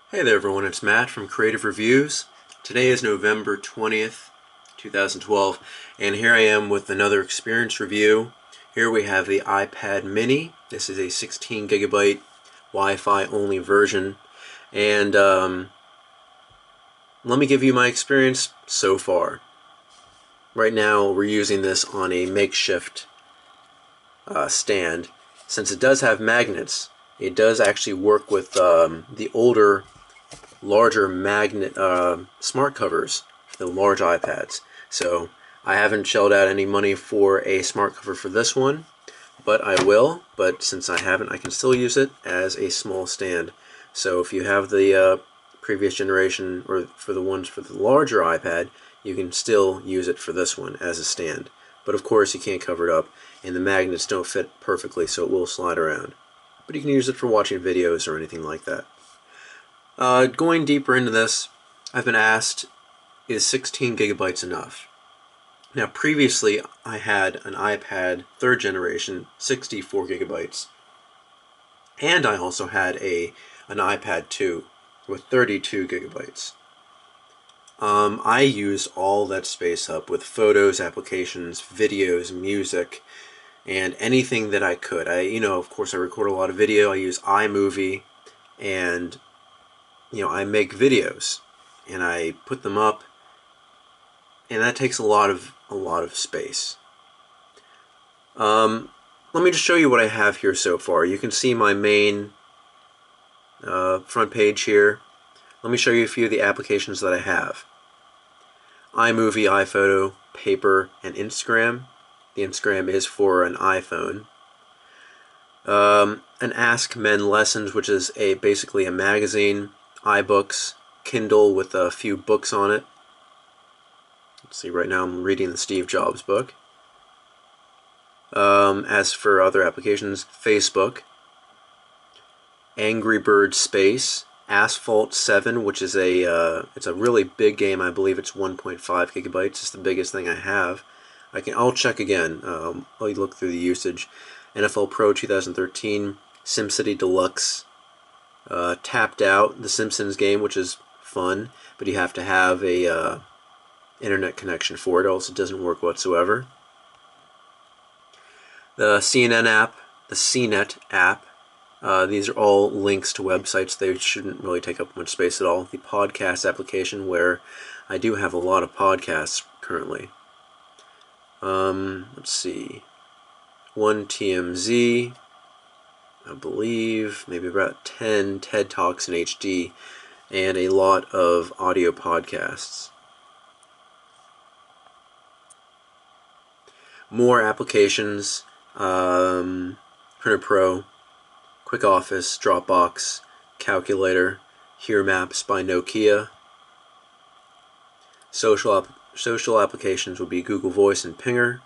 Hey there everyone, it's Matt from Creative Reviews. Today is November 20th, 2012, and here I am with another experience review. Here we have the iPad mini. This is a 16 gigabyte Wi-Fi only version, and let me give you my experience so far. Right now we're using this on a makeshift stand. Since it does have magnets, it does actually work with the older larger magnet smart covers for the large iPads. So I haven't shelled out any money for a smart cover for this one, but I will. But since I haven't, I can still use it as a small stand. So if you have the previous generation, or for the ones for the larger iPad, you can still use it for this one as a stand. But of course you can't cover it up, and the magnets don't fit perfectly, so it will slide around. But you can use it for watching videos or anything like that. Going deeper into this, I've been asked, is 16 gigabytes enough? Now previously I had an iPad 3rd generation, 64 gigabytes, and I also had an iPad 2 with 32 gigabytes. I used all that space up with photos, applications, videos, music, and anything that I could. Of course I record a lot of video. I use iMovie, and I make videos and I put them up, and that takes a lot of space. Let me just show you what I have here so far. You can see my main front page here. Let me show you a few of the applications that I have. iMovie, iPhoto, Paper, and Instagram. The Instagram is for an iPhone. An Ask Men Lessons, which is basically a magazine. iBooks, Kindle with a few books on it. Let's see, right now I'm reading the Steve Jobs book. As for other applications, Facebook, Angry Bird Space, Asphalt 7, which is it's a really big game. I believe it's 1.5 gigabytes. It's the biggest thing I have. I'll check again. I'll look through the usage. NFL Pro 2013, SimCity Deluxe, Tapped Out, the Simpsons game, which is fun, but you have to have a internet connection for it, else it doesn't work whatsoever. The CNN app, the CNET app, these are all links to websites. They shouldn't really take up much space at all. The podcast application, where I do have a lot of podcasts currently. Let's see, one TMZ, I believe, maybe about 10 TED Talks in HD, and a lot of audio podcasts. More applications, Printer Pro, Quick Office, Dropbox, Calculator, Here Maps by Nokia. Social applications would be Google Voice and Pinger.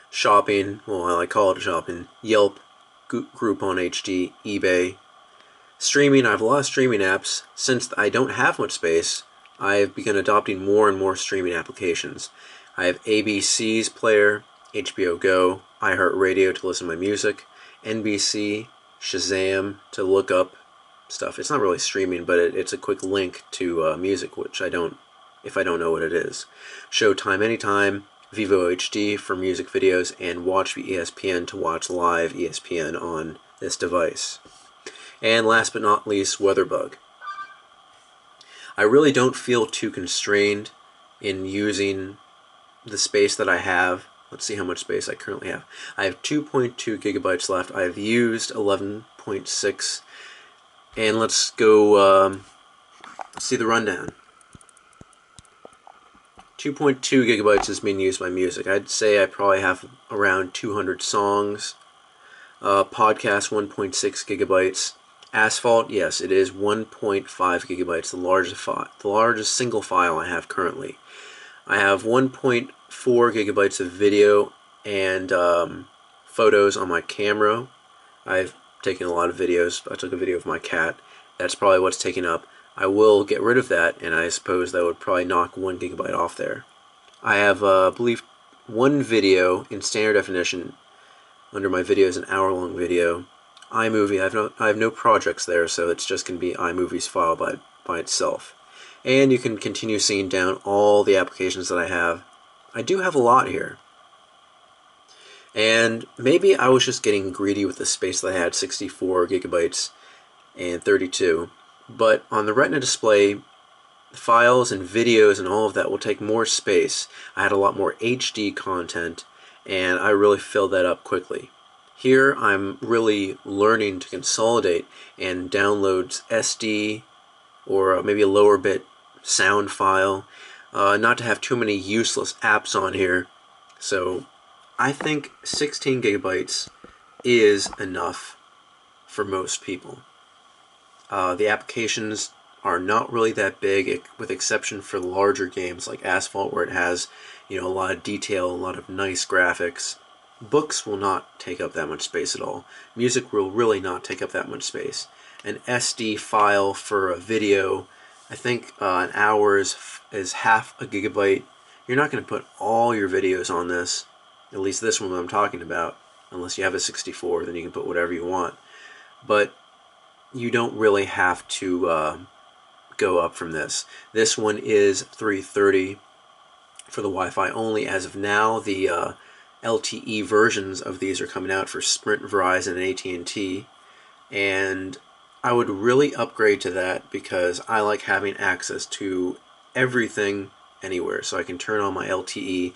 Shopping, well, I call it shopping, Yelp, Groupon HD, eBay. Streaming, I have a lot of streaming apps. Since I don't have much space, I've begun adopting more and more streaming applications. I have ABC's player, HBO Go, iHeartRadio to listen to my music, NBC, Shazam to look up stuff. It's not really streaming, but it's a quick link to music, which if I don't know what it is. Showtime Anytime, Vivo HD for music videos, and Watch ESPN to watch live ESPN on this device. And last but not least, WeatherBug. I really don't feel too constrained in using the space that I have. Let's see how much space I currently have. I have 2.2 gigabytes left. I have used 11.6, and let's go see the rundown. 2.2 gigabytes is being used by music. I'd say I probably have around 200 songs. Podcast, 1.6 gigabytes. Asphalt, yes, it is 1.5 gigabytes, the largest single file I have currently. I have 1.4 gigabytes of video and photos on my camera. I've taken a lot of videos. I took a video of my cat. That's probably what's taken up. I will get rid of that, and I suppose that would probably knock 1 gigabyte off there. I have, I believe, one video in standard definition. Under my video is an hour-long video. iMovie. I have no projects there, so it's just going to be iMovie's file by itself. And you can continue seeing down all the applications that I have. I do have a lot here. And maybe I was just getting greedy with the space that I had, 64 gigabytes and 32. But on the Retina display, files and videos and all of that will take more space. I had a lot more HD content, and I really filled that up quickly. Here I'm really learning to consolidate and download SD or maybe a lower bit sound file, not to have too many useless apps on here. So I think 16 gigabytes is enough for most people. The applications are not really that big, with exception for the larger games like Asphalt, where it has, a lot of detail, a lot of nice graphics. Books will not take up that much space at all. Music will really not take up that much space. An SD file for a video, I think an hour is half a gigabyte. You're not going to put all your videos on this, at least this one that I'm talking about, unless you have a 64, then you can put whatever you want. But you don't really have to go up from this. This one is 330 for the Wi-Fi only as of now. The LTE versions of these are coming out for Sprint, Verizon, and AT&T, and I would really upgrade to that because I like having access to everything anywhere. So I can turn on my LTE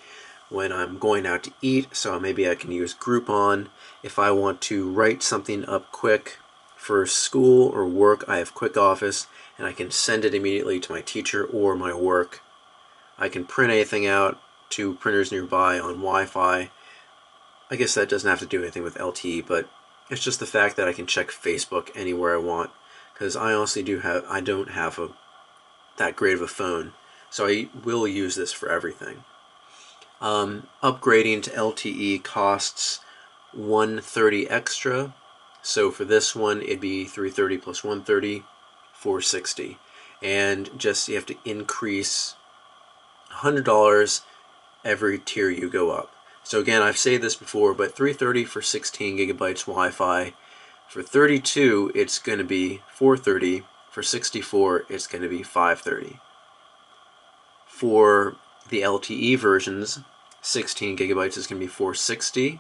when I'm going out to eat, so maybe I can use Groupon. If I want to write something up quick for school or work, I have Quick Office, and I can send it immediately to my teacher or my work. I can print anything out to printers nearby on Wi-Fi. I guess that doesn't have to do anything with LTE, but it's just the fact that I can check Facebook anywhere I want, because I honestly don't have that great of a phone, so I will use this for everything. Upgrading to LTE costs $130 extra, so for this one it'd be $330 plus $130, $460, and just you have to increase $100 every tier you go up. So again, I've said this before, but $330 for 16 gigabytes Wi-Fi. For 32, it's going to be $430. For 64, it's going to be $530. For the LTE versions, 16 gigabytes is going to be $460.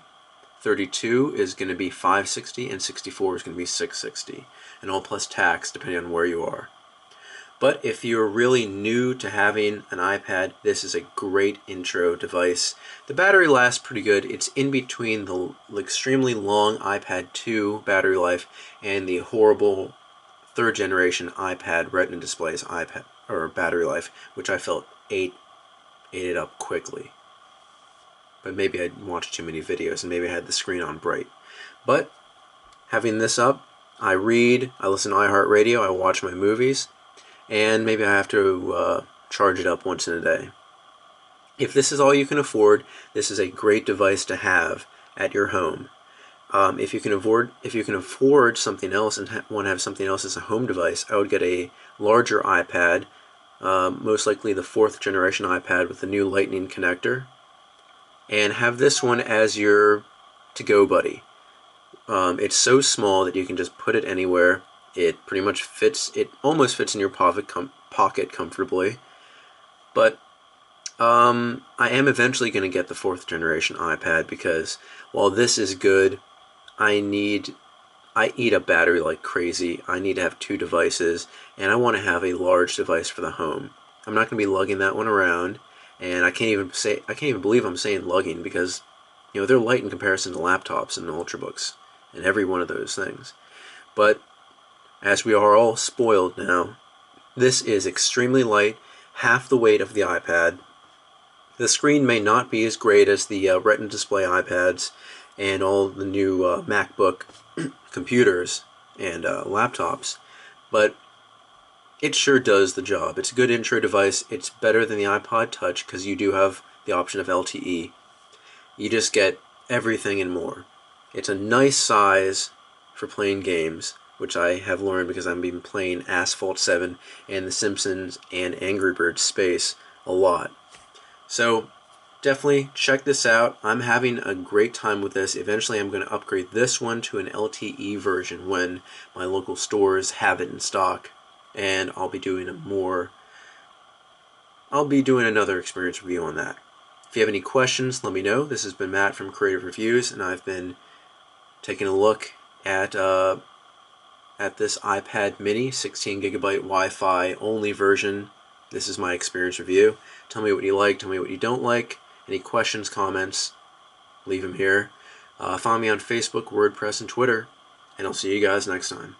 32 is going to be $560, and 64 is going to be $660, and all plus tax depending on where you are. But if you're really new to having an iPad, this is a great intro device. The battery lasts pretty good. It's in between the extremely long iPad 2 battery life and the horrible third generation iPad Retina displays battery life, which I felt ate it up quickly. But maybe I watched too many videos and maybe I had the screen on bright. But having this up, I read, I listen to iHeartRadio, I watch my movies, and maybe I have to charge it up once in a day. If this is all you can afford, this is a great device to have at your home. If you can afford something else and want to have something else as a home device, I would get a larger iPad, most likely the 4th generation iPad with the new Lightning connector, and have this one as your to-go buddy. It's so small that you can just put it anywhere. It pretty much fits, it almost fits in your pocket comfortably. But I am eventually going to get the 4th generation iPad because while this is good, I eat up battery like crazy. I need to have 2 devices, and I want to have a large device for the home. I'm not going to be lugging that one around, and I can't even believe I'm saying lugging because they're light in comparison to laptops and ultrabooks and every one of those things. But as we are all spoiled now, this is extremely light, half the weight of the iPad. The screen may not be as great as the Retina display iPads and all the new MacBook computers and laptops, but it sure does the job. It's a good intro device. It's better than the iPod Touch because you do have the option of LTE. You just get everything and more. It's a nice size for playing games, which I have learned because I've been playing Asphalt 7 and The Simpsons and Angry Birds Space a lot. So definitely check this out. I'm having a great time with this. Eventually I'm going to upgrade this one to an LTE version when my local stores have it in stock, and I'll be doing another experience review on that. If you have any questions, let me know. This has been Matt from Creative Reviews, and I've been taking a look at this iPad mini 16 gigabyte Wi-Fi only version. This is my experience review. Tell me what you like, tell me what you don't like. Any questions, comments, leave them here. Follow me on Facebook, WordPress, and Twitter, and I'll see you guys next time.